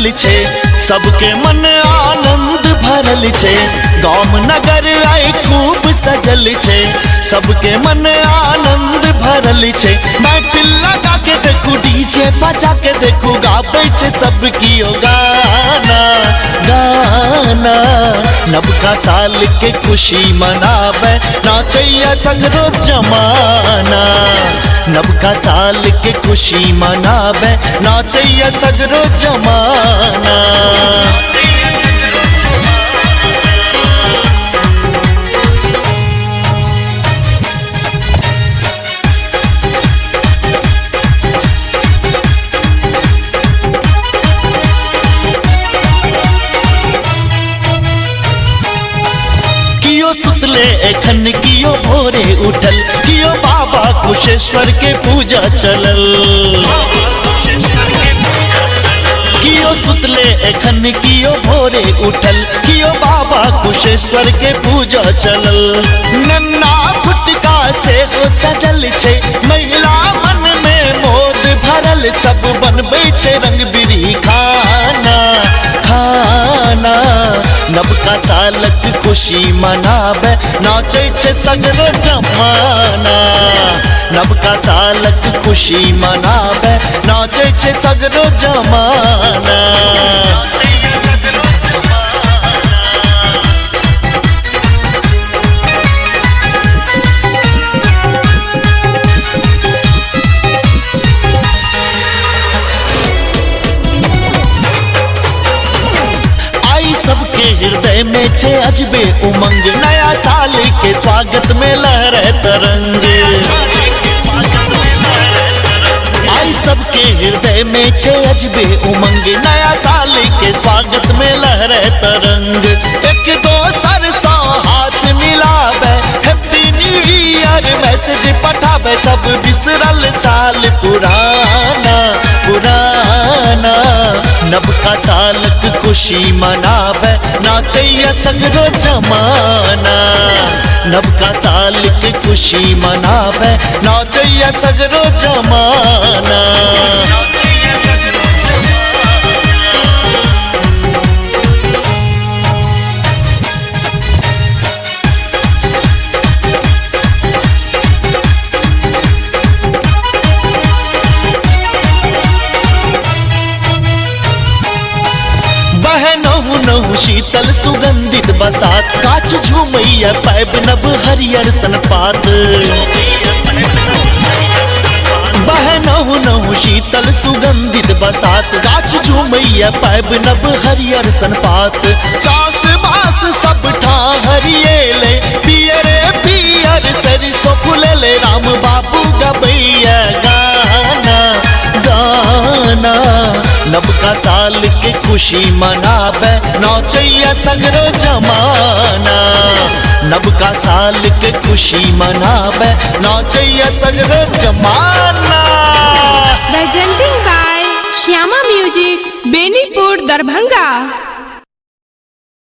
सजल छे, सबके मन आनंद भरल छे। गाम नगर आए खूब सजल छे, सबके मन आनंद भरल छे। महफिल लगा के देखू, डीजे बजा के देखू, गाबै छे सबकी ओ गाना गाना। नबका साल के खुशी मनावे, नाचैया सगरो जमाना। नबका साल के खुशी मनावे, नाचैया सगरो जमाना। कियो सुतले एखन कियो भोरे उठल, कियो बाबा कुशेश्वर के पूजा चलल। कियो सुतले एखन कियो भोरे उठल, कियो बाबा कुशेश्वर के पूजा चलल। नन्ना फुटका से हो सजल छे, महिला मन में मोद भरल। सब बनबै छे रंग बिरी खाना खाना। नबका सालक खुशी मनावे, नाचै छे सगरो जमाना। नबका सालक खुशी मनावे, नाचै छे सगरो जमाना। सबके हृदय में छे अजबे उमंग, नया साल के स्वागत में लहरे तरंग। आई सबके हृदय में छे अजबे उमंग, नया साल के स्वागत में लहरे तरंग। एक दोसर सा हाथ मिलावे, हैप्पी न्यू ईयर मैसेज पठावे। सब बिसरल साल पुराना पुराना। नबका सालक खुशी मनावे, नाचैया सगरो जमाना। नबका साल के खुशी मनावे, नाचैया सगरो जमाना। नहु शीतल सुगंधित बसात, गाछ झूमैया पैब नभ हरियर सनपात। बहनहु नहु शीतल सुगंधित बसात, गाछ झूमैया पैब नभ हरियर सनपात। चास बास सब ठा हरियेले, पियरे पियर सरसों फुलेले। राम बाबू गबैया गाना गाना। नबका साल के खुशी मनावे, नाचैया सगरो जमाना। नबका साल के खुशी मनावे, नाचैया सगरो जमाना। Presenting by Shyama music, Benipur, Darbhanga.